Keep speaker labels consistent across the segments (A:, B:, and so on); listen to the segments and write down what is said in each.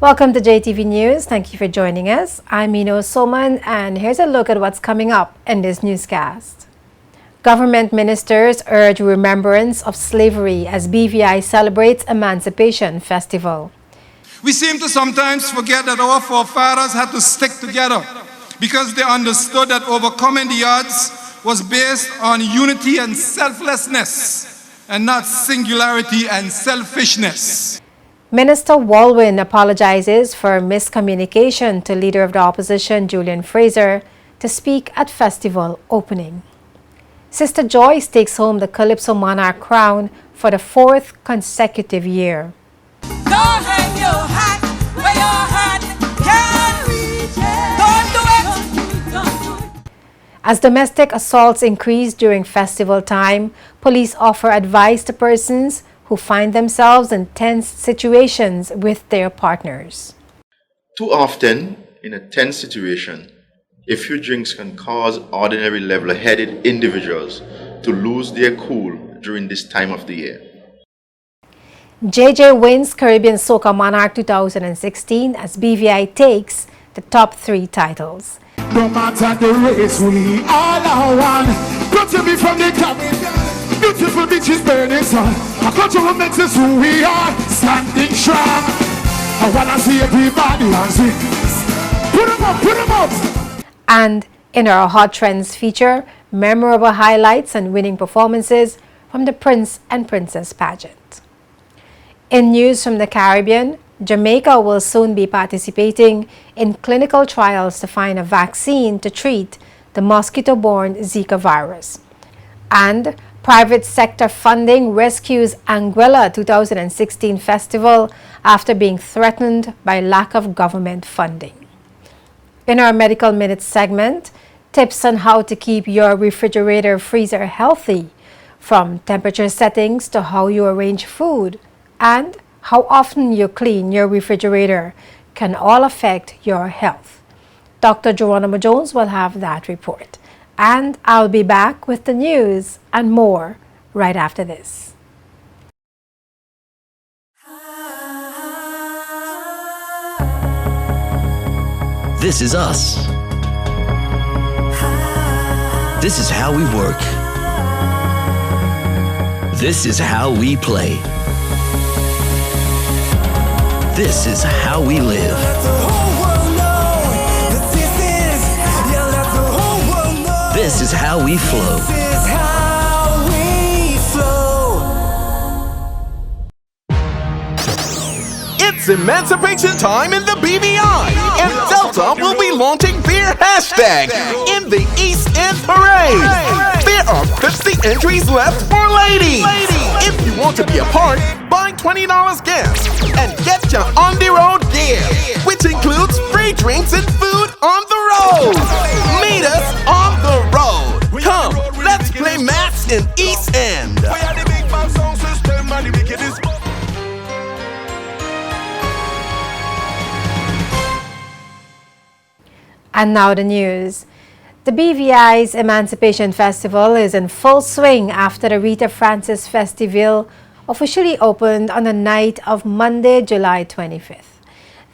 A: Welcome to JTV News. Thank you for joining us. I'm Ino Soman, and here's a look at what's coming up in this newscast. Government ministers urge remembrance of slavery as BVI celebrates Emancipation Festival.
B: We seem to sometimes forget that our forefathers had to stick together because they understood that overcoming the odds was based on unity and selflessness and not singularity and selfishness.
A: Minister Walwyn apologizes for miscommunication to Leader of the Opposition Julian Fraser to speak at festival opening. Sister Joyce takes home the Calypso Monarch crown for the 4th consecutive year.
C: Go hang your hat where your hat can reach it. Don't do it.
A: As domestic assaults increase during festival time, police offer advice to persons who find themselves in tense situations with their partners.
D: Too often, in a tense situation, a few drinks can cause ordinary level-headed individuals to lose their cool during this time of the year.
A: JJ wins Caribbean Soca Monarch 2016 as BVI takes the top 3 titles.
E: No matter the race, we all are one. Got to be from the Caribbean. Beautiful beaches, burning sun. Our culture makes us who we are. Standing strong. I wanna see everybody and sing. Put 'em up, put 'em up.
A: And in our Hot Trends feature, memorable highlights and winning performances from the Prince and Princess pageant. In news from the Caribbean, Jamaica will soon be participating in clinical trials to find a vaccine to treat the mosquito-borne Zika virus. And private sector funding rescues Anguilla 2016 festival after being threatened by lack of government funding. In our Medical Minutes segment, tips on how to keep your refrigerator freezer healthy, from temperature settings to how you arrange food, and how often you clean your refrigerator can all affect your health. Dr. Geronimo Jones will have that report. And I'll be back with the news and more right after this.
F: This is us. This is how we work. This is how we play. This is how we live. This is how we flow.
G: It's Emancipation time in the BVI, and Delta will be launching their hashtag in the East End Parade. There are 50 entries left for ladies. If you want to be a part, buy $20 gas and get your on the road gear, which includes free drinks and food on the road. Meet us on the road. Come, let's play maths in East End.
A: And now the news. The BVI's Emancipation Festival is in full swing after the Rita Francis Festival officially opened on the night of Monday, July 25th.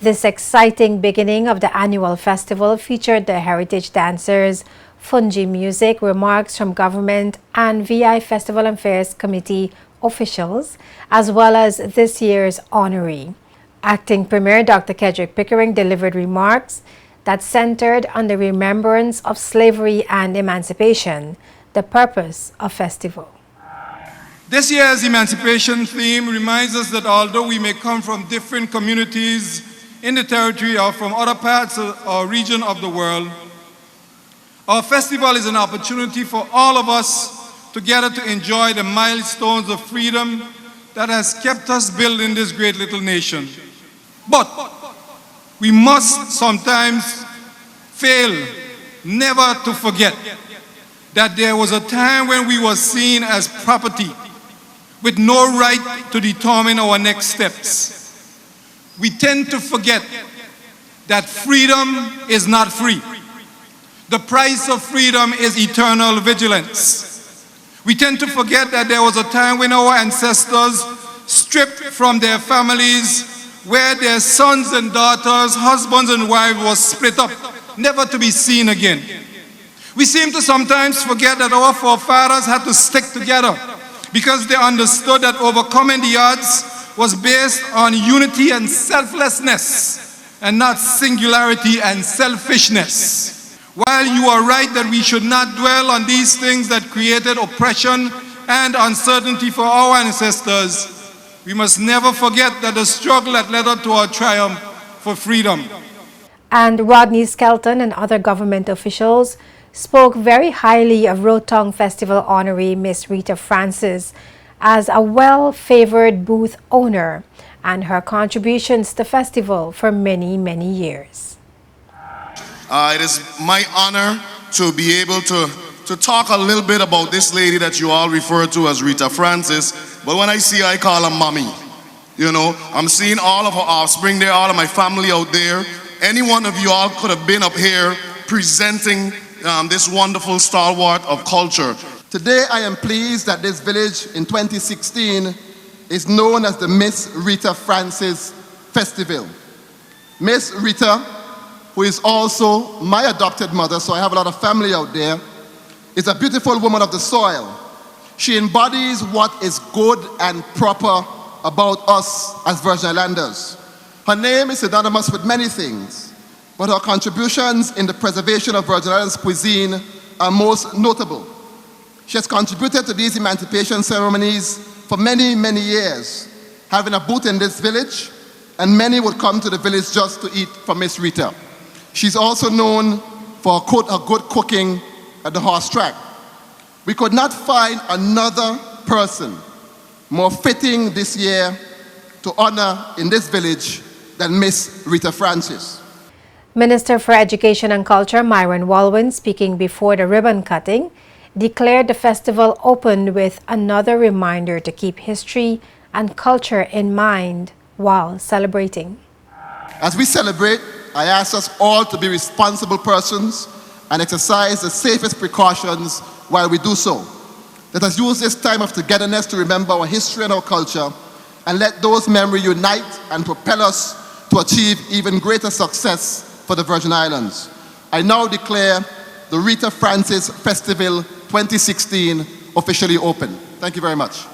A: This exciting beginning of the annual festival featured the heritage dancers, fungi music, remarks from government and VI Festival Affairs Committee officials, as well as this year's honoree. Acting Premier Dr. Kedrick Pickering delivered remarks that centered on the remembrance of slavery and emancipation, the purpose of festival.
B: This year's Emancipation theme reminds us that although we may come from different communities in the territory or from other parts or region of the world, our festival is an opportunity for all of us together to enjoy the milestones of freedom that has kept us building this great little nation. But we must sometimes fail never to forget that there was a time when we were seen as property with no right to determine our next steps. We tend to forget that freedom is not free. The price of freedom is eternal vigilance. We tend to forget that there was a time when our ancestors stripped from their families where their sons and daughters, husbands and wives was split up, never to be seen again. We seem to sometimes forget that our forefathers had to stick together because they understood that overcoming the odds was based on unity and selflessness and not singularity and selfishness. While you are right that we should not dwell on these things that created oppression and uncertainty for our ancestors, we must never forget that the struggle that led up to our triumph for freedom.
A: And Rodney Skelton and other government officials spoke very highly of Rotong Festival honoree Miss Rita Francis as a well-favored booth owner and her contributions to the festival for many, many years.
H: It is my honor to be able to talk a little bit about this lady that you all refer to as Rita Francis, but when I see her, I call her mommy. You know, I'm seeing all of her offspring there, all of my family out there. Any one of you all could have been up here presenting this wonderful stalwart of culture.
I: Today I am pleased that this village in 2016 is known as the Miss Rita Francis Festival. Miss Rita, who is also my adopted mother, so I have a lot of family out there, is a beautiful woman of the soil. She embodies what is good and proper about us as Virgin Islanders. Her name is synonymous with many things, but her contributions in the preservation of Virgin Islands cuisine are most notable. She has contributed to these emancipation ceremonies for many, many years, having a booth in this village, and many would come to the village just to eat from Miss Rita. She's also known for her good cooking at the horse track. We could not find another person more fitting this year to honor in this village than Miss Rita Francis.
A: Minister for Education and Culture Myron Walwyn, speaking before the ribbon cutting, declared the festival opened with another reminder to keep history and culture in mind while celebrating.
I: As we celebrate, I ask us all to be responsible persons and exercise the safest precautions while we do so. Let us use this time of togetherness to remember our history and our culture, and let those memories unite and propel us to achieve even greater success for the Virgin Islands. I now declare the Rita Francis Festival 2016 officially open. Thank you very much.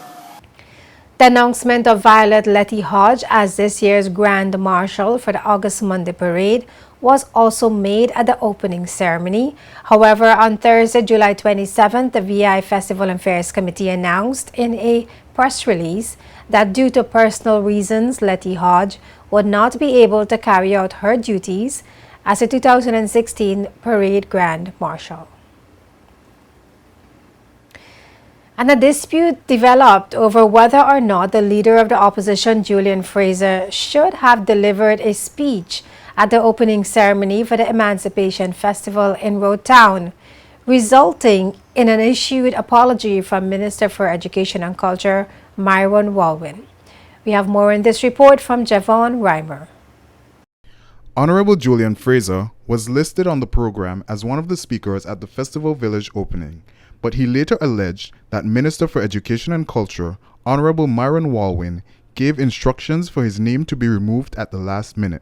A: The announcement of Violet Letty Hodge as this year's Grand Marshal for the August Monday Parade was also made at the opening ceremony. However, on Thursday, July 27th, the VI Festival and Fairs Committee announced in a press release that due to personal reasons, Letty Hodge would not be able to carry out her duties as a 2016 Parade Grand Marshal. And a dispute developed over whether or not the leader of the opposition, Julian Fraser, should have delivered a speech at the opening ceremony for the Emancipation Festival in Road Town, resulting in an issued apology from Minister for Education and Culture, Myron Walwyn. We have more in this report from Javon Reimer.
J: Honorable Julian Fraser was listed on the program as one of the speakers at the Festival Village opening, but he later alleged that Minister for Education and Culture, Honorable Myron Walwyn, gave instructions for his name to be removed at the last minute.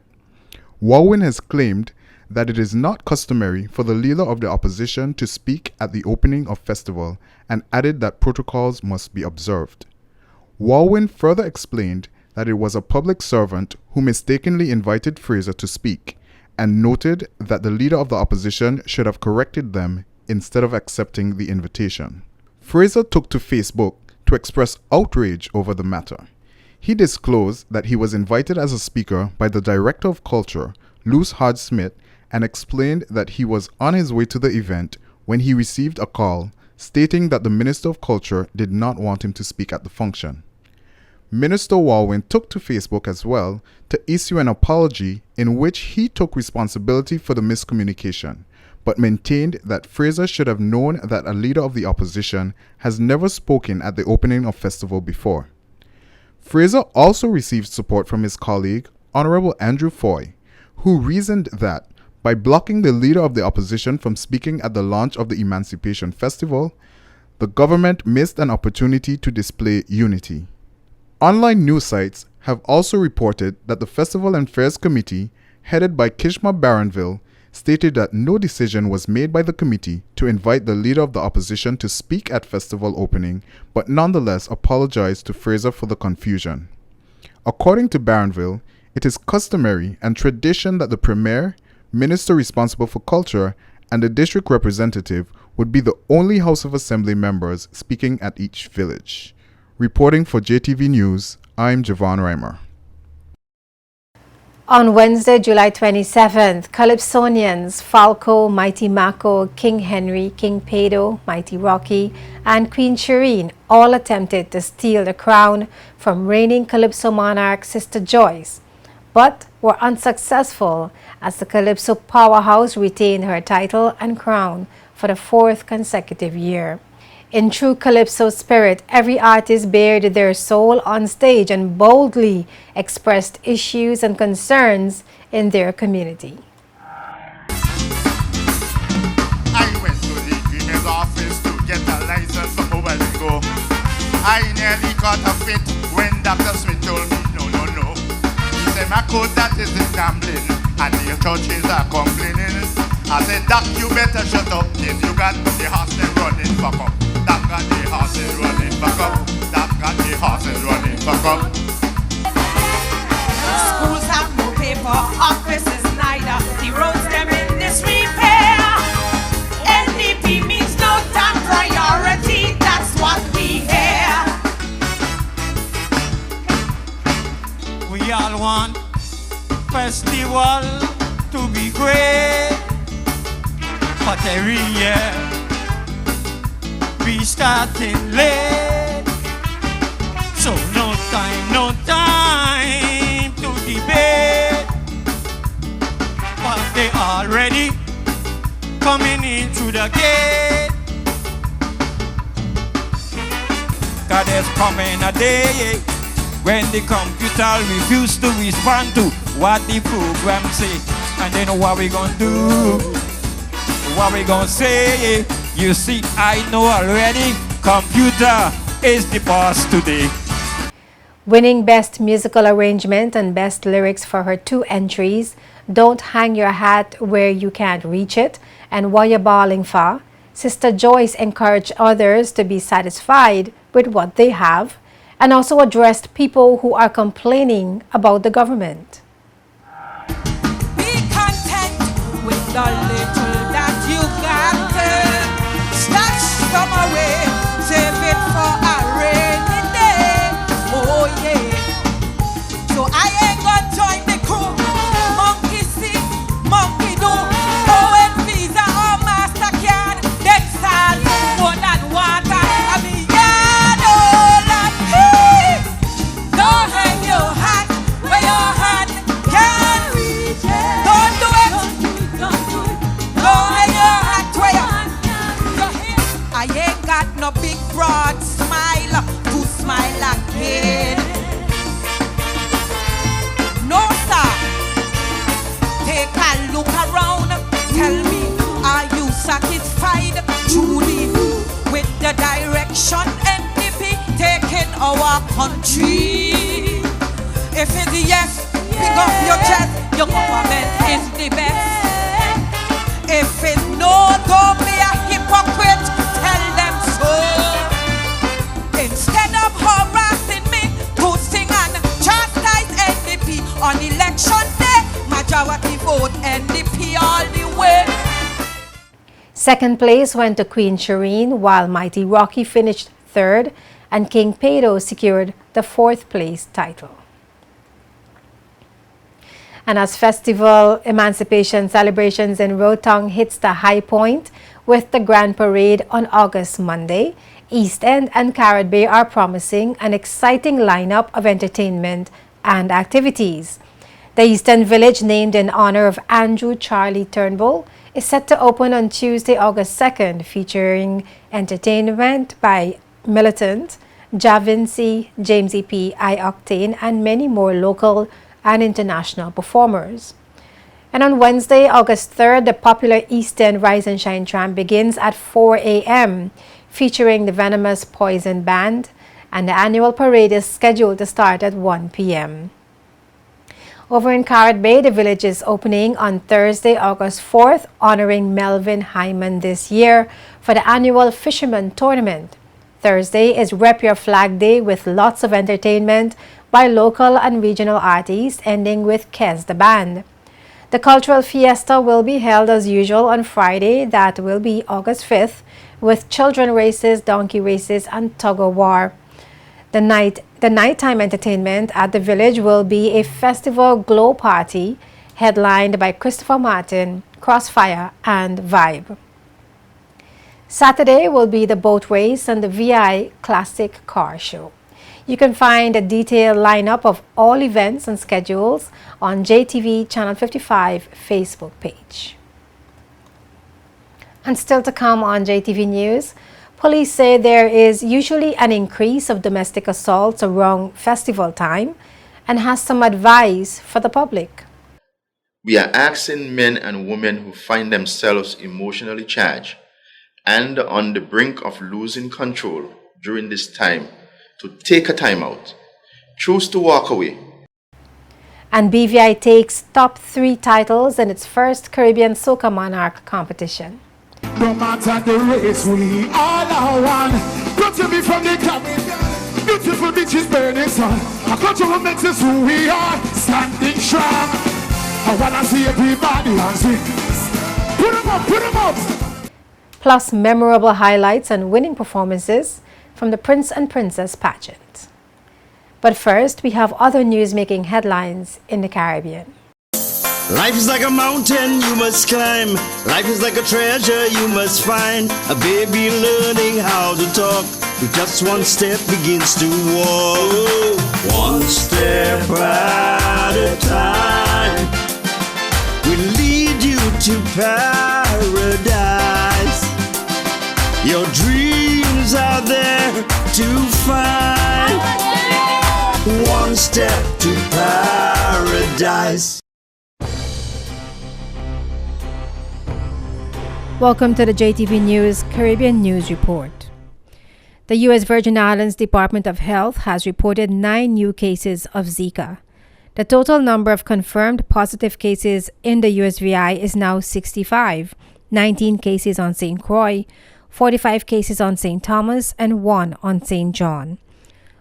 J: Walwyn has claimed that it is not customary for the leader of the opposition to speak at the opening of festival and added that protocols must be observed. Walwyn further explained that it was a public servant who mistakenly invited Fraser to speak and noted that the leader of the opposition should have corrected them instead of accepting the invitation. Fraser took to Facebook to express outrage over the matter. He disclosed that he was invited as a speaker by the Director of Culture, Luce Hodge-Smith, and explained that he was on his way to the event when he received a call stating that the Minister of Culture did not want him to speak at the function. Minister Walwyn took to Facebook as well to issue an apology in which he took responsibility for the miscommunication, but maintained that Fraser should have known that a leader of the opposition has never spoken at the opening of festival before. Fraser also received support from his colleague, Honorable Andrew Foy, who reasoned that by blocking the leader of the opposition from speaking at the launch of the Emancipation Festival, the government missed an opportunity to display unity. Online news sites have also reported that the Festival and Fairs Committee, headed by Kishma Barronville, stated that no decision was made by the committee to invite the leader of the opposition to speak at festival opening, but nonetheless apologized to Fraser for the confusion. According to Barronville, it is customary and tradition that the Premier, Minister responsible for culture, and the district representative would be the only House of Assembly members speaking at each village. Reporting for JTV News, I'm Javon Reimer.
A: On Wednesday, July 27th, Calypsonians Falco, Mighty Mako, King Henry, King Pedro, Mighty Rocky, and Queen Shireen all attempted to steal the crown from reigning Calypso monarch Sister Joyce, but were unsuccessful as the Calypso powerhouse retained her title and crown for the fourth consecutive year. In true Calypso spirit, every artist bared their soul on stage and boldly expressed issues and concerns in their community.
K: I went to the Premier's office to get a license for mobile go. I nearly got a fit when Dr. Smith told me no. He said, my code that is in gambling and the churches are complaining. I said, Doc, you better shut up, kid. You got the hostel running fuck up. That got the horses running back up. That got the horses running back up.
C: Schools have no paper, offices neither. The roads them in disrepair. NDP means no top priority. That's what we hear.
K: We all want festival to be great, but every year we starting late, so no time to debate. But they already coming in through the gate. 'Cause there's coming a day when the computer refuse to respond to what the program say, and they know what we gonna do, what we gonna say. You see, I know already, computer is the boss today.
A: Winning Best Musical Arrangement and Best Lyrics for her two entries, Don't Hang Your Hat Where You Can't Reach It, and What You Balling For, Sister Joyce encouraged others to be satisfied with what they have, and also addressed people who are complaining about the government.
C: Be content with the little that you got. Snatch some away, save it for a rainy day. Oh yeah. So I ain't gonna join the crew. Monkey see, monkey do. Oh, and Visa or MasterCard, that's all. More than water. I mean, yeah, no, like, hey. Don't hang your hat where your hand can reach it. Don't do it. Don't hang your hat where your hand can reach it. I ain't got no big broad smile to smile again. No sir. Take a look around. Tell me, are you satisfied truly with the direction NDP taking our country? If it's yes, pick up your chest. Your government is the best. If it's no, don't be a hypocrite. Tell them so. Instead of harassing me to sing and chastise NDP on election day, majority vote NDP all the way.
A: Second place went to Queen Shireen, while Mighty Rocky finished third, and King Pedro secured the fourth place title. And as festival Emancipation celebrations in Rotong hits the high point with the Grand Parade on August Monday, East End and Carrot Bay are promising an exciting lineup of entertainment and activities. The Eastern Village, named in honor of Andrew Charlie Turnbull, is set to open on Tuesday, August 2nd, featuring entertainment by Militant, Javinci, James E.P., I-Octane, and many more local and international performers. And on Wednesday, August 3rd, the popular East End Rise and Shine tram begins at 4 a.m., featuring the Venomous Poison Band and the annual parade is scheduled to start at 1 p.m. Over in Carrot Bay, the village is opening on Thursday, August 4th, honoring Melvin Hyman this year for the annual Fisherman Tournament. Thursday is Rep Your Flag Day with lots of entertainment by local and regional artists, ending with Kez the Band. The cultural fiesta will be held as usual on Friday, that will be August 5th, with children races, donkey races, and tug-of-war. The nighttime entertainment at the village will be a festival glow party headlined by Christopher Martin, Crossfire, and Vibe. Saturday will be the boat race and the VI Classic Car Show. You can find a detailed lineup of all events and schedules on JTV Channel 55 Facebook page. And still to come on JTV News, police say there is usually an increase of domestic assaults around festival time and has some advice for the public.
D: We are asking men and women who find themselves emotionally charged and on the brink of losing control during this time to take a time out, choose to walk away.
A: And BVI takes top 3 titles in its first Caribbean Soca Monarch competition.
E: No matter the race, we all are one. Got to be from the Caribbean. Beautiful beaches, burning sun. Our culture will make us who we are. Standing strong. I wanna see everybody on swing. Put them up, put them up.
A: Plus memorable highlights and winning performances from the Prince and Princess pageant. But first, we have other news making headlines in the Caribbean.
F: Life is like a mountain you must climb. Life is like a treasure you must find. A baby learning how to talk. With just one step begins to walk. One step at a time will lead you to paradise. Your dreams are there to find. One step to paradise.
A: Welcome to the JTV News Caribbean News Report. The U.S. Virgin Islands Department of Health has reported 9 new cases of Zika. The total number of confirmed positive cases in the USVI is now 65, 19 cases on St. Croix, 45 cases on St. Thomas, and 1 on St. John.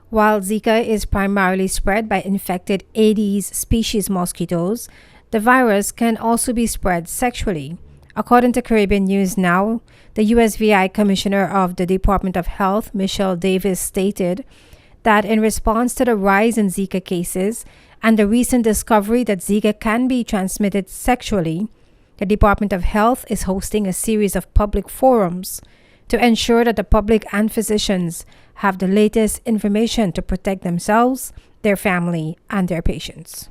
A: While Zika is primarily spread by infected Aedes species mosquitoes, the virus can also be spread sexually. According to Caribbean News Now, the USVI Commissioner of the Department of Health, Michelle Davis, stated that in response to the rise in Zika cases and the recent discovery that Zika can be transmitted sexually, the Department of Health is hosting a series of public forums to ensure that the public and physicians have the latest information to protect themselves, their family, and their patients.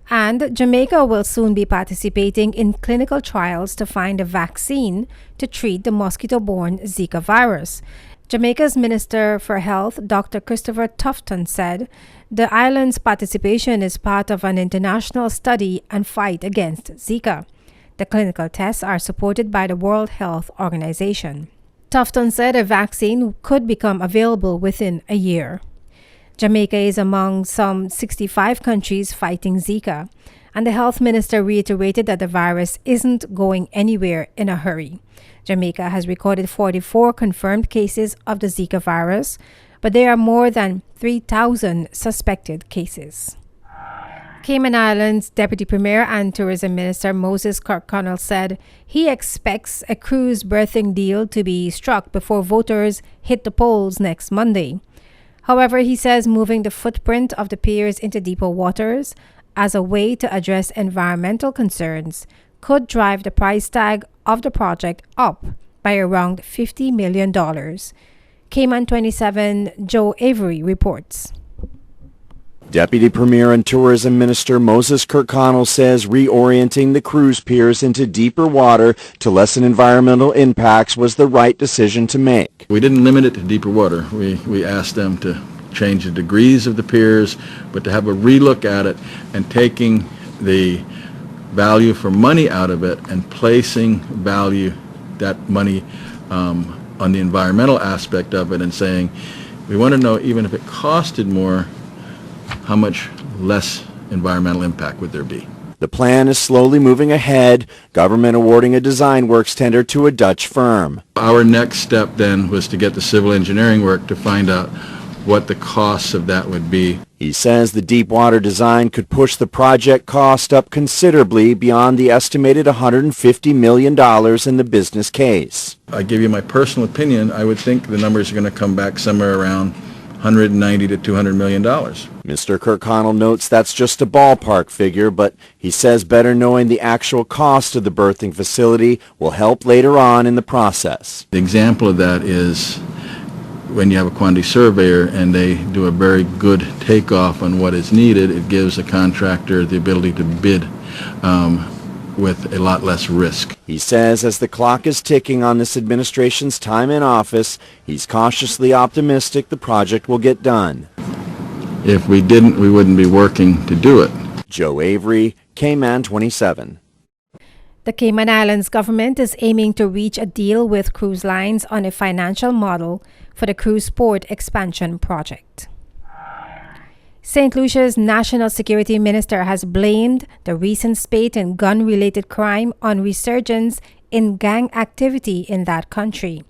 A: And Jamaica will soon be participating in clinical trials to find a vaccine to treat the mosquito-borne Zika virus. Jamaica's Minister for Health, Dr. Christopher Tufton, said the island's participation is part of an international study and fight against Zika. The clinical tests are supported by the World Health Organization. Tufton said a vaccine could become available within a year. Jamaica is among some 65 countries fighting Zika, and the health minister reiterated that the virus isn't going anywhere in a hurry. Jamaica has recorded 44 confirmed cases of the Zika virus, but there are more than 3,000 suspected cases. Cayman Islands Deputy Premier and Tourism Minister Moses Kirkconnell said he expects a cruise berthing deal to be struck before voters hit the polls next Monday. However, he says moving the footprint of the piers into deeper waters as a way to address environmental concerns could drive the price tag of the project up by around $50 million. Cayman 27 Joe Avery reports.
L: Deputy Premier and Tourism Minister Moses Kirkconnell says reorienting the cruise piers into deeper water to lessen environmental impacts was the right decision to make.
M: We didn't limit it to deeper water. We asked them to change the degrees of the piers, but to have a relook at it and taking the value for money out of it and placing that money on the environmental aspect of it and saying, We want to know, even if it costed more, how much less environmental impact would there be?
L: The plan is slowly moving ahead, government awarding a design works tender to a Dutch firm.
M: Our next step then was to get the civil engineering work to find out what the costs of that would be.
L: He says the deep water design could push the project cost up considerably beyond the estimated $150 million in the business case.
M: I give you my personal opinion, I would think the numbers are going to come back somewhere around $190 to $200 million.
L: Mr. Kirkconnell notes that's just a ballpark figure, but he says better knowing the actual cost of the birthing facility will help later on in the process.
M: The example of that is when you have a quantity surveyor and they do a very good takeoff on what is needed, it gives a contractor the ability to bid with a lot less risk.
L: He says as the clock is ticking on this administration's time in office, he's cautiously optimistic the project will get done.
M: If we didn't, we wouldn't be working to do it.
L: Joe Avery, Cayman 27.
A: The Cayman Islands government is aiming to reach a deal with cruise lines on a financial model for the cruise port expansion project. St. Lucia's National Security Minister has blamed the recent spate in gun-related crime on resurgence in gang activity in that country.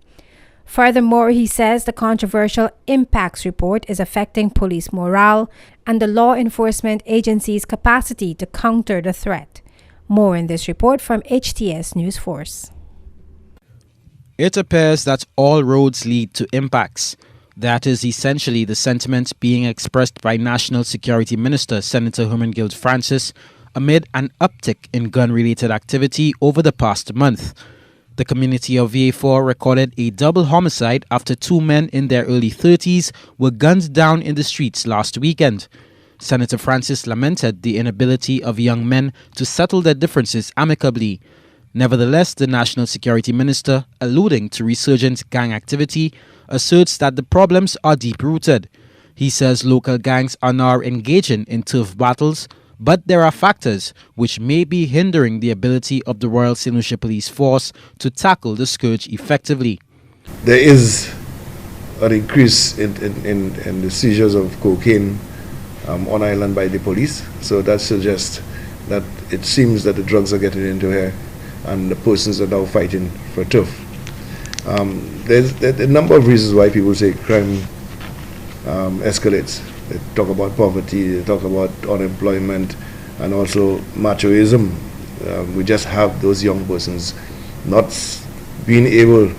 A: Furthermore, he says the controversial impacts report is affecting police morale and the law enforcement agency's capacity to counter the threat. More in this report from HTS News Force.
N: It appears that all roads lead to impacts. That is essentially the sentiment being expressed by National Security Minister Senator Hermangild Francis amid an uptick in gun-related activity over the past month. The community of VA4 recorded a double homicide after two men in their early 30s were gunned down in the streets last weekend. Senator Francis lamented the inability of young men to settle their differences amicably. Nevertheless, the National Security Minister, alluding to resurgent gang activity, asserts that the problems are deep-rooted. He says local gangs are now engaging in turf battles, but there are factors which may be hindering the ability of the Royal St. Lucia Police Force to tackle the scourge effectively.
O: There is an increase in the seizures of cocaine on island by the police, so that suggests that it seems that the drugs are getting into here and the persons are now fighting for turf. There's a number of reasons why people say crime escalates. They talk about poverty, they talk about unemployment, and also machoism. We just have those young persons not being able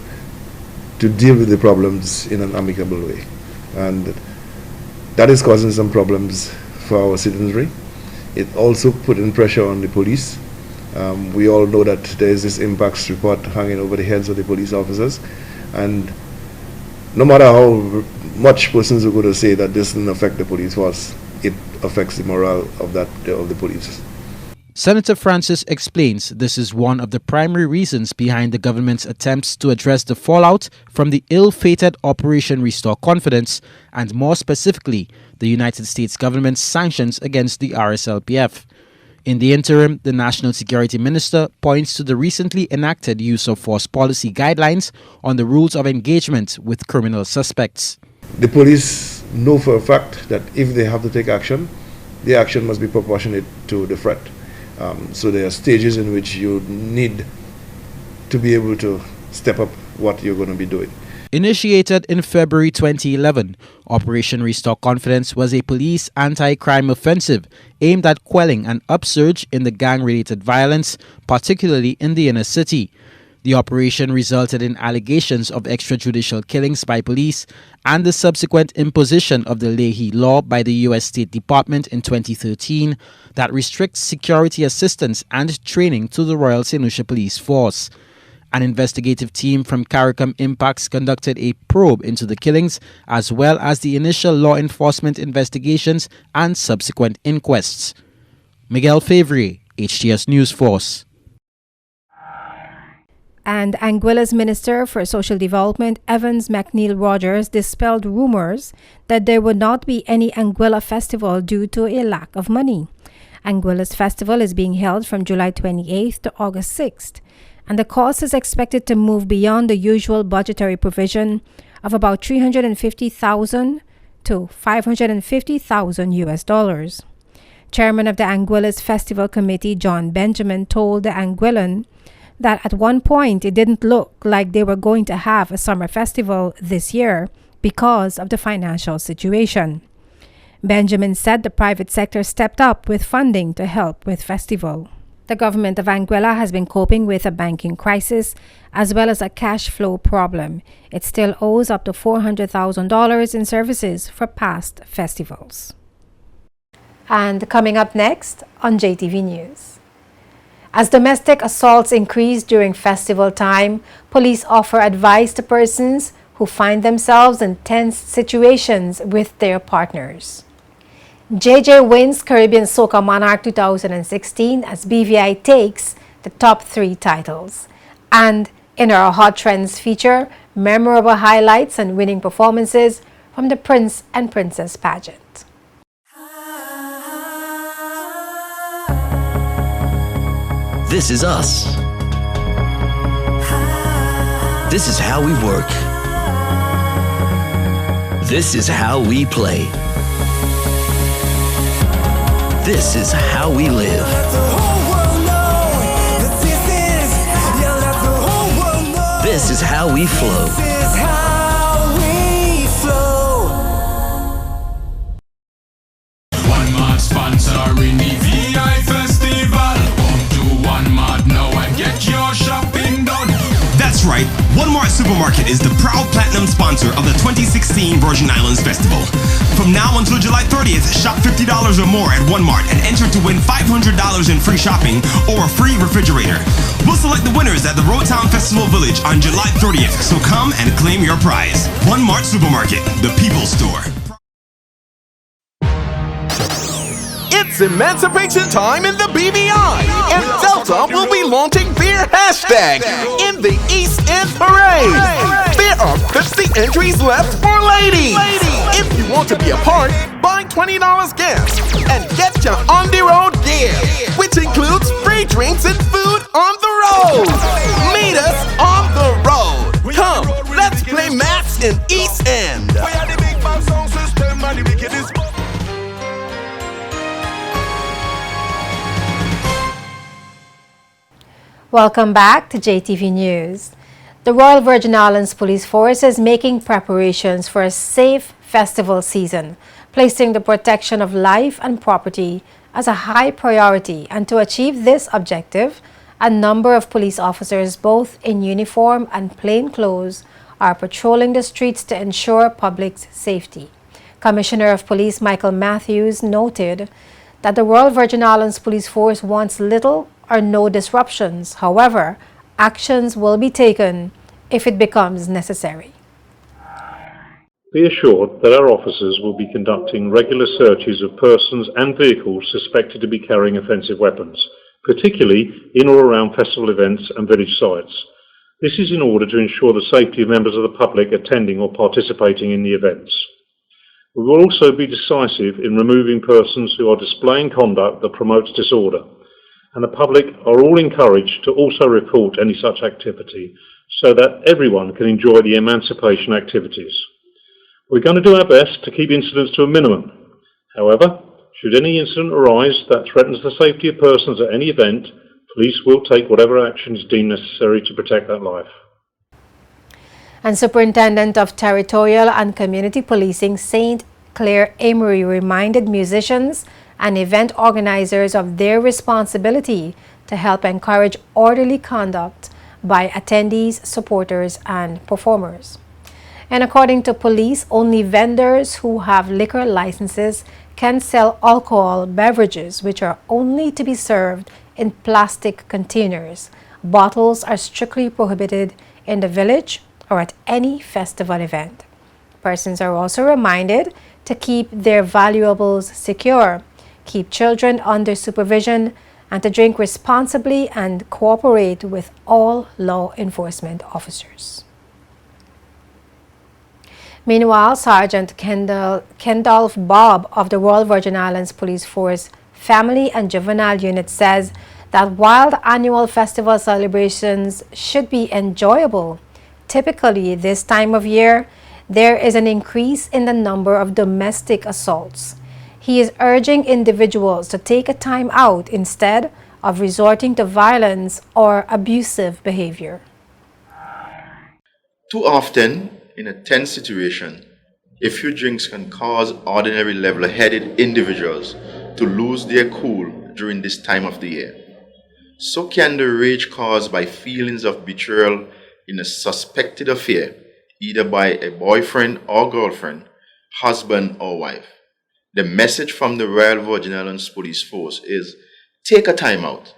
O: to deal with the problems in an amicable way. And that is causing some problems for our citizenry. It also putting pressure on the police. We all know that there is this impacts report hanging over the heads of the police officers, and no matter how much persons are going to say that this doesn't affect the police force, it affects the morale of the police.
N: Senator Francis explains this is one of the primary reasons behind the government's attempts to address the fallout from the ill-fated Operation Restore Confidence, and more specifically, the United States government's sanctions against the RSLPF. In the interim, the National Security Minister points to the recently enacted use of force policy guidelines on the rules of engagement with criminal suspects.
O: The police know for a fact that if they have to take action, the action must be proportionate to the threat. So there are stages in which you need to be able to step up what you're going to be doing.
N: Initiated in February 2011, Operation Restore Confidence was a police anti-crime offensive aimed at quelling an upsurge in the gang-related violence, particularly in the inner city. The operation resulted in allegations of extrajudicial killings by police and the subsequent imposition of the Leahy Law by the U.S. State Department in 2013 that restricts security assistance and training to the Royal St. Lucia Police Force. An investigative team from CARICOM Impacts conducted a probe into the killings, as well as the initial law enforcement investigations and subsequent inquests. Miguel Favre, HTS News Force.
A: And Anguilla's Minister for Social Development, Evans McNeil Rogers, dispelled rumors that there would not be any Anguilla Festival due to a lack of money. Anguilla's festival is being held from July 28th to August 6th, and the cost is expected to move beyond the usual budgetary provision of about $350,000 to $550,000. Chairman of the Anguilla's Festival Committee, John Benjamin, told the Anguillan that at one point it didn't look like they were going to have a summer festival this year because of the financial situation. Benjamin said the private sector stepped up with funding to help with festival. The government of Anguilla has been coping with a banking crisis as well as a cash flow problem. It still owes up to $400,000 in services for past festivals. And coming up next on JTV News. As domestic assaults increase during festival time, police offer advice to persons who find themselves in tense situations with their partners. JJ wins Caribbean Soca Monarch 2016 as BVI takes the top 3 titles. And in our Hot Trends feature, memorable highlights and winning performances from the Prince and Princess pageant.
P: This is us. This is how we work. This is how we play. This is how we live. This is how we flow.
Q: One Mart sponsoring the VI Festival. Come to One Mart now and get your shopping done.
R: That's right, One Mart Supermarket is the proud platinum sponsor of the 2016 Virgin Islands Festival. From now until July 30th, shop $50 or more at One Mart and enter to win $500 in free shopping or a free refrigerator. We'll select the winners at the Roadtown Festival Village on July 30th, so come and claim your prize. One Mart Supermarket, the People's Store.
G: It's Emancipation time in the BVI, and Delta will be launching Beer Hashtag in the East End Parade. There are 50 entries left for ladies. If you want to be a part, buy $20 gas and get your on the road gear, which includes free drinks and food on the road. Meet us on the road. Come, let's play maths in East End.
A: Welcome back to JTV News. The Royal Virgin Islands Police Force is making preparations for a safe festival season, placing the protection of life and property as a high priority. And to achieve this objective, a number of police officers, both in uniform and plain clothes, are patrolling the streets to ensure public safety. Commissioner of Police Michael Matthews noted that the Royal Virgin Islands Police Force wants little or no disruptions. However, actions will be taken if it becomes necessary.
S: Be assured that our officers will be conducting regular searches of persons and vehicles suspected to be carrying offensive weapons, particularly in or around festival events and village sites. This is in order to ensure the safety of members of the public attending or participating in the events. We will also be decisive in removing persons who are displaying conduct that promotes disorder, and the public are all encouraged to also report any such activity so that everyone can enjoy the emancipation activities. We're going to do our best to keep incidents to a minimum. However, should any incident arise that threatens the safety of persons at any event, police will take whatever action is deemed necessary to protect that life.
A: And Superintendent of Territorial and Community Policing St. Clair Amory reminded musicians and event organizers of their responsibility to help encourage orderly conduct by attendees, supporters, and performers. And according to police, only vendors who have liquor licenses can sell alcohol beverages, which are only to be served in plastic containers. Bottles are strictly prohibited in the village or at any festival event. Persons are also reminded to keep their valuables secure, keep children under supervision, and to drink responsibly and cooperate with all law enforcement officers. Meanwhile, Sergeant Kendall Bob of the Royal Virgin Islands Police Force Family and Juvenile Unit says that while the annual festival celebrations should be enjoyable, typically this time of year there is an increase in the number of domestic assaults. He is urging individuals to take a time out instead of resorting to violence or abusive behavior.
D: Too often, in a tense situation, a few drinks can cause ordinary level-headed individuals to lose their cool during this time of the year. So can the rage caused by feelings of betrayal in a suspected affair, either by a boyfriend or girlfriend, husband or wife. The message from the Royal Virgin Islands Police Force is, take a time out.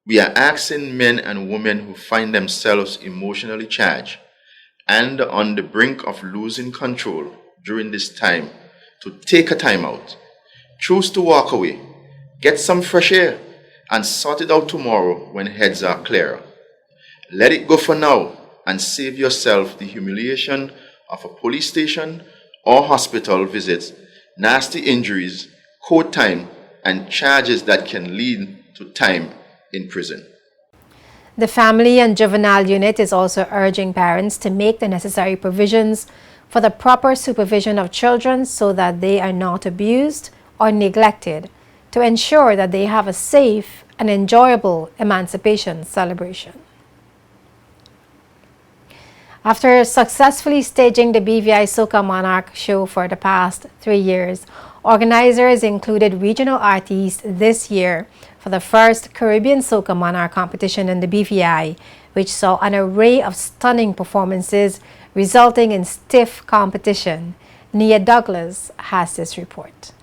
D: We are asking men and women who find themselves emotionally charged and on the brink of losing control during this time to take a time out. Choose to walk away, get some fresh air, and sort it out tomorrow when heads are clearer. Let it go for now and save yourself the humiliation of a police station or hospital visits, nasty injuries, court time, and charges that can lead to time in prison.
A: The Family and Juvenile Unit is also urging parents to make the necessary provisions for the proper supervision of children so that they are not abused or neglected, to ensure that they have a safe and enjoyable Emancipation celebration. After successfully staging the BVI Soca Monarch show for the past 3 years, organizers included regional artists this year for the first Caribbean Soca Monarch competition in the BVI, which saw an array of stunning performances resulting in stiff competition. Nia Douglas has this report.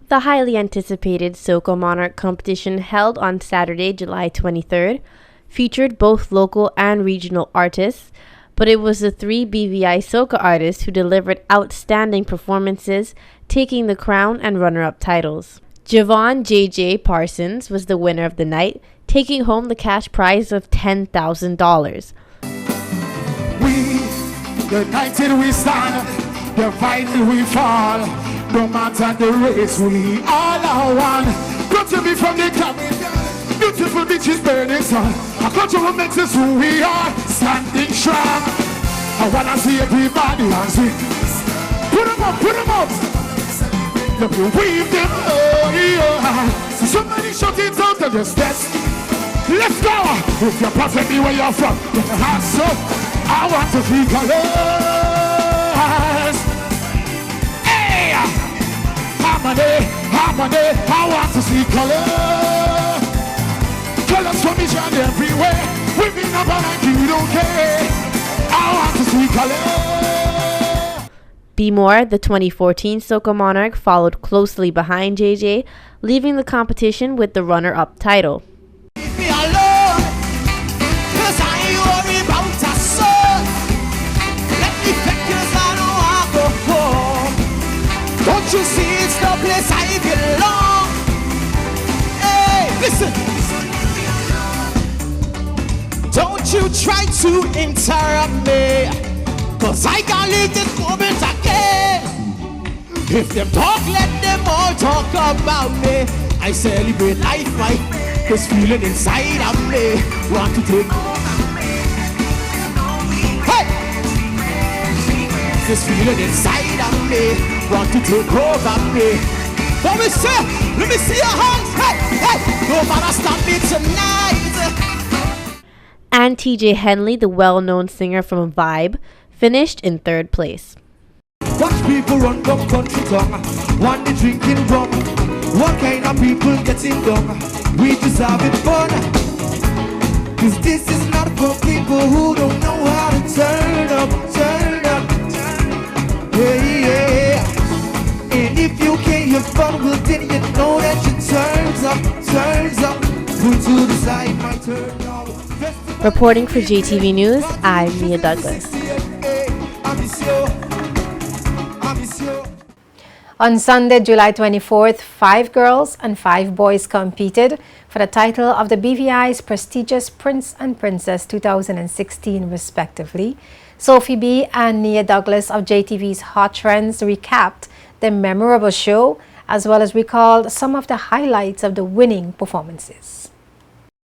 T: The highly anticipated Soca Monarch competition held on Saturday, July 23rd, featured both local and regional artists, but it was the 3 BVI Soca artists who delivered outstanding performances, taking the crown and runner-up titles. Javon J.J. Parsons was the winner of the night, taking home the cash prize of $10,000.
E: United we stand, divided we fall. No matter the race, we all are one. Got to be from the Caribbean, beautiful beaches, burning sun. Our culture will make us who we are, standing strong. I wanna see everybody and see. Put them up, put them up. Let me weave them, oh yeah. So somebody shout it out and just test. Let's go. If you're perfect where you're from, get the hands up. I want to see colors. Hey, harmony, harmony. I want to see colors. Colors from each and everywhere. We've been up like you don't care. I want to see colors.
T: Be More, the 2014 Soca Monarch, followed closely behind JJ, leaving the competition with the runner-up title.
C: Don't you see it's the place I belong? Hey, listen. Don't you try to interrupt me, cause I can't leave this moment again. If them talk, let them all talk about me. I celebrate life, right? This feeling inside of me. Want to take hey! This feeling inside of me. Want to take over me. Let me see your hands. Hey, hey, nobody stop me tonight.
T: And TJ Henley, the well-known singer from Vibe, finished in 3rd place.
C: Watch people run down country tongue. One day drinking rum. What kind of people getting dumb? We just having fun. Cause this is not for people who don't know how to turn up, turn up. Yeah, yeah. And if you can't have fun, well then you know that your turns up, turns up. Put to the side, my turn now.
T: Reporting for JTV News, I'm Nia Douglas.
A: On Sunday, July 24th, 5 girls and 5 boys competed for the title of the BVI's prestigious Prince and Princess 2016 respectively. Sophie B. and Nia Douglas of JTV's Hot Trends recapped the memorable show as well as recalled some of the highlights of the winning performances.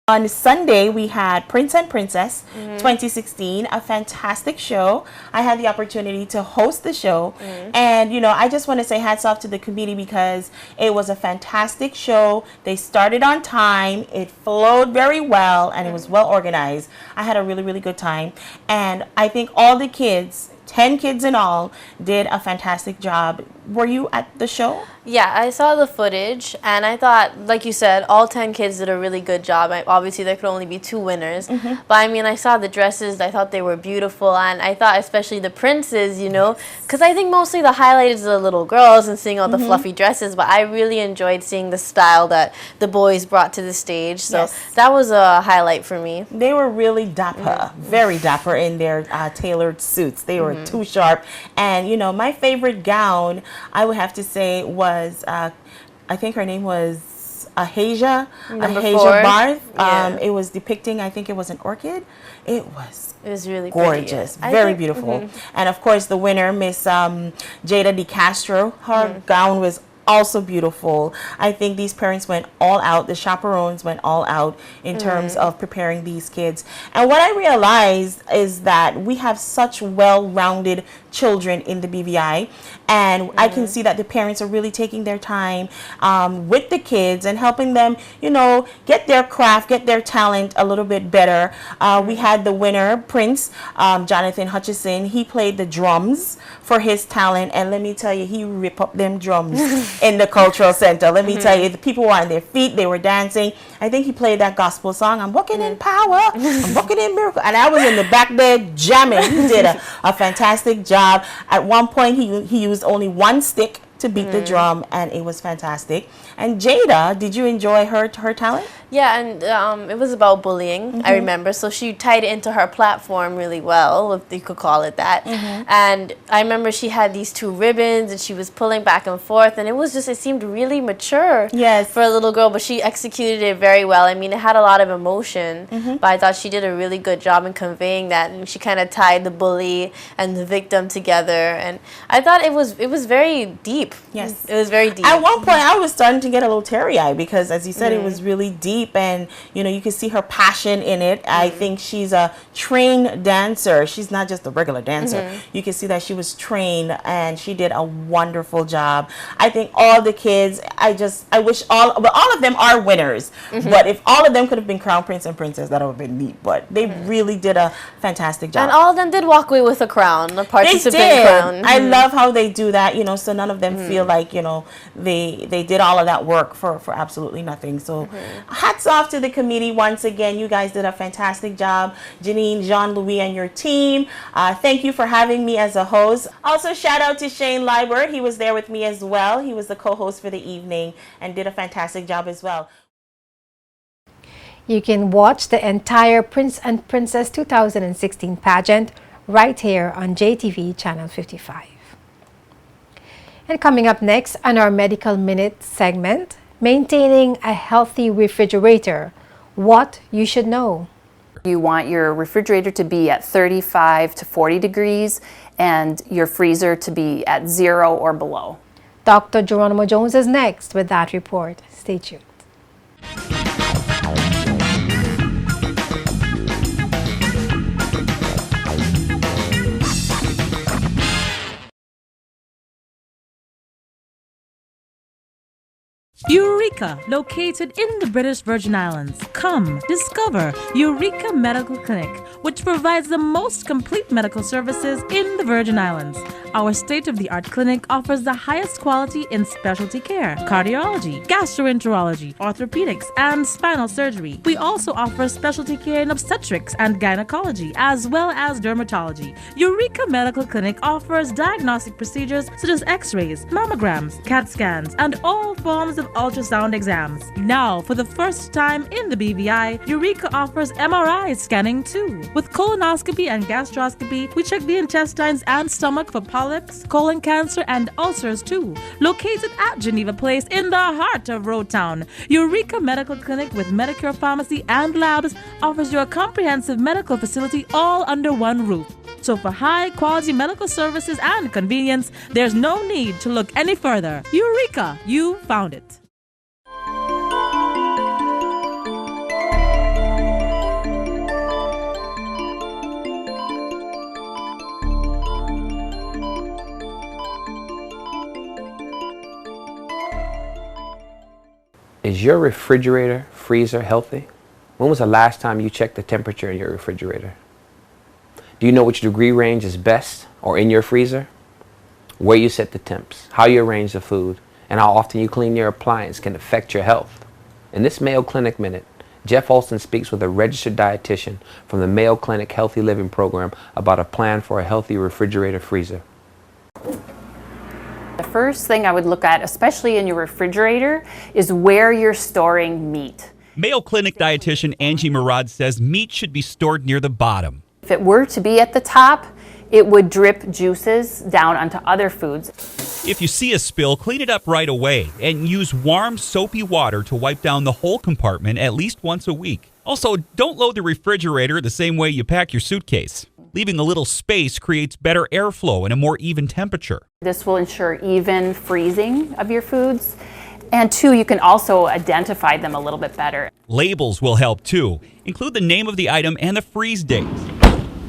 Q: On Sunday, we had Prince and Princess 2016, a fantastic show. I had the opportunity to host the show. And, you know, I just want to say hats off to the committee because it was a fantastic show. They started on time. It flowed very well, and it was well organized. I had a really, really good time. And I think all the kids, 10 kids in all, did a fantastic job. Were you at the show?
T: Yeah, I saw the footage, and I thought, like you said, all 10 kids did a really good job. Obviously, there could only be 2 winners. But, I mean, I saw the dresses. I thought they were beautiful, and I thought especially the princes, you know, because I think mostly the highlight is the little girls and seeing all the fluffy dresses, but I really enjoyed seeing the style that the boys brought to the stage. So that was a highlight for me.
Q: They were really dapper, very dapper in their tailored suits. They were too sharp. And, you know, my favorite gown, I would have to say, was I think her name was Ahasia Barth. It was depicting, I think it was an orchid. It was
T: really
Q: gorgeous,
T: pretty.
Q: very beautiful. And of course, the winner, Miss Jada De Castro, her gown was also beautiful. I think these parents went all out. The chaperones went all out in terms of preparing these kids. And what I realized is that we have such well-rounded children in the BVI, and I can see that the parents are really taking their time with the kids and helping them, you know, get their craft, get their talent a little bit better. We had the winner, Prince Jonathan Hutchison. He played the drums for his talent, and let me tell you, he ripped up them drums in the cultural center. Let me tell you, the people were on their feet, they were dancing. I think he played that gospel song, I'm walking in power, I'm walking in miracle, and I was in the back there jamming. He did a fantastic job. At one point, he used only one stick to beat the drum, and it was fantastic. And Jada, did you enjoy her talent?
T: Yeah, and it was about bullying, I remember. So she tied it into her platform really well, if you could call it that. And I remember she had these 2 ribbons, and she was pulling back and forth, and it seemed really mature for a little girl, but she executed it very well. I mean, it had a lot of emotion, but I thought she did a really good job in conveying that, and she kind of tied the bully and the victim together, and I thought it was very deep.
Q: Yes.
T: It was very deep.
Q: At one point, I was starting to get a little teary-eyed because, as you said, it was really deep, and, you know, you can see her passion in it. I think she's a trained dancer. She's not just a regular dancer. You can see that she was trained, and she did a wonderful job. I think all the kids, I wish all of them are winners, but if all of them could have been crown prince and princess, that would have been neat, but they really did a fantastic job.
T: And all of them did walk away with a crown, a participant crown.
Q: I love how they do that, you know, so none of them feel like, you know, they did all of that work for absolutely nothing. So hats off to the committee once again. You guys did a fantastic job. Janine, Jean-Louis, and your team. Thank you for having me as a host. Also, shout out to Shane Liebert. He was there with me as well. He was the co-host for the evening and did a fantastic job as well.
A: You can watch the entire Prince and Princess 2016 pageant right here on JTV Channel 55. And coming up next on our Medical Minute segment, maintaining a healthy refrigerator, what you should know.
U: You want your refrigerator to be at 35 to 40 degrees and your freezer to be at 0 or below.
A: Dr. Geronimo Jones is next with that report. Stay tuned.
V: Eureka, located in the British Virgin Islands. Come, discover Eureka Medical Clinic, which provides the most complete medical services in the Virgin Islands. Our state-of-the-art clinic offers the highest quality in specialty care, cardiology, gastroenterology, orthopedics, and spinal surgery. We also offer specialty care in obstetrics and gynecology, as well as dermatology. Eureka Medical Clinic offers diagnostic procedures such as x-rays, mammograms, CAT scans, and all forms of ultrasound exams. Now, for the first time in the BVI, Eureka offers MRI scanning too. With colonoscopy and gastroscopy, we check the intestines and stomach for polyps, colon cancer, and ulcers too. Located at Geneva Place in the heart of Road Town, Eureka Medical Clinic with Medicare Pharmacy and Labs offers you a comprehensive medical facility all under one roof. So for high-quality medical services and convenience, there's no need to look any further. Eureka, you found it.
B: Is your refrigerator, freezer healthy? When was the last time you checked the temperature in your refrigerator? Do you know which degree range is best or in your freezer? Where you set the temps, how you arrange the food, and how often you clean your appliance can affect your health. In this Mayo Clinic Minute, Jeff Olson speaks with a registered dietitian from the Mayo Clinic Healthy Living Program about a plan for a healthy refrigerator freezer.
U: The first thing I would look at, especially in your refrigerator, is where you're storing meat.
H: Mayo Clinic dietitian Angie Murad says meat should be stored near the bottom.
U: If it were to be at the top, it would drip juices down onto other foods.
H: If you see a spill, clean it up right away and use warm, soapy water to wipe down the whole compartment at least once a week. Also, don't load the refrigerator the same way you pack your suitcase. Leaving a little space creates better airflow and a more even temperature.
U: This will ensure even freezing of your foods. And two, you can also identify them a little bit better.
H: Labels will help too. Include the name of the item and the freeze date.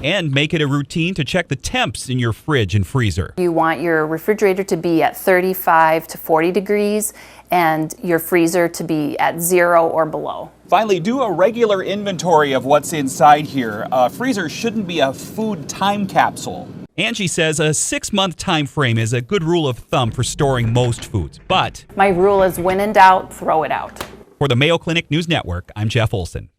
H: And make it a routine to check the temps in your fridge and freezer.
U: You want your refrigerator to be at 35 to 40 degrees and your freezer to be at 0 or below.
W: Finally, do a regular inventory of what's inside here. A freezer shouldn't be a food time capsule.
H: Angie says a 6-month time frame is a good rule of thumb for storing most foods, but
U: my rule is when in doubt, throw it out.
H: For the Mayo Clinic News Network, I'm Jeff Olson.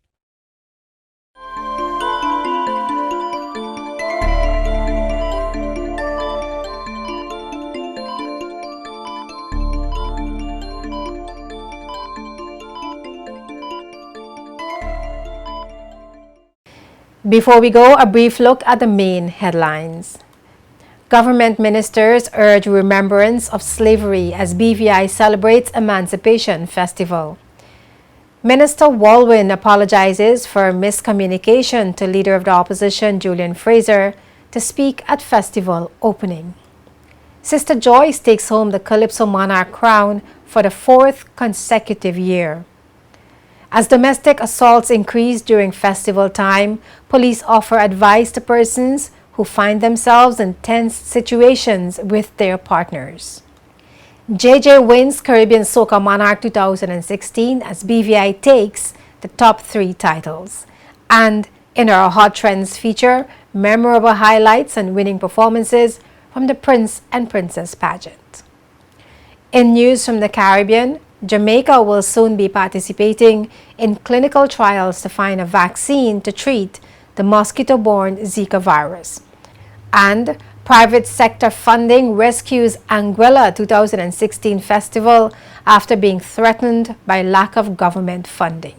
A: Before we go, a brief look at the main headlines. Government ministers urge remembrance of slavery as BVI celebrates Emancipation Festival. Minister Walwyn apologizes for miscommunication to Leader of the Opposition Julian Fraser to speak at festival opening. Sister Joyce takes home the Calypso Monarch crown for the 4th consecutive year. As domestic assaults increase during festival time, police offer advice to persons who find themselves in tense situations with their partners. JJ wins Caribbean Soca Monarch 2016 as BVI takes the top 3 titles. And in our Hot Trends feature, memorable highlights and winning performances from the Prince and Princess pageant. In news from the Caribbean, Jamaica will soon be participating in clinical trials to find a vaccine to treat the mosquito-borne Zika virus. And private sector funding rescues Anguilla 2016 festival after being threatened by lack of government funding.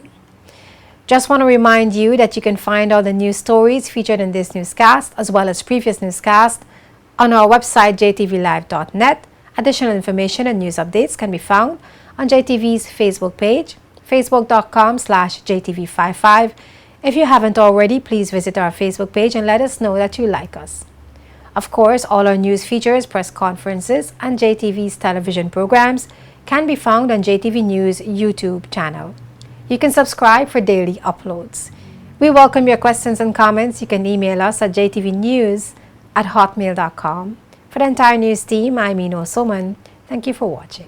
A: Just want to remind you that you can find all the news stories featured in this newscast as well as previous newscasts on our website jtvlive.net. Additional information and news updates can be found on JTV's Facebook page, facebook.com/JTV55. If you haven't already, please visit our Facebook page and let us know that you like us. Of course, all our news features, press conferences, and JTV's television programs can be found on JTV News YouTube channel. You can subscribe for daily uploads. We welcome your questions and comments. You can email us at jtvnews@hotmail.com. For the entire news team, I'm Ino Soman. Thank you for watching.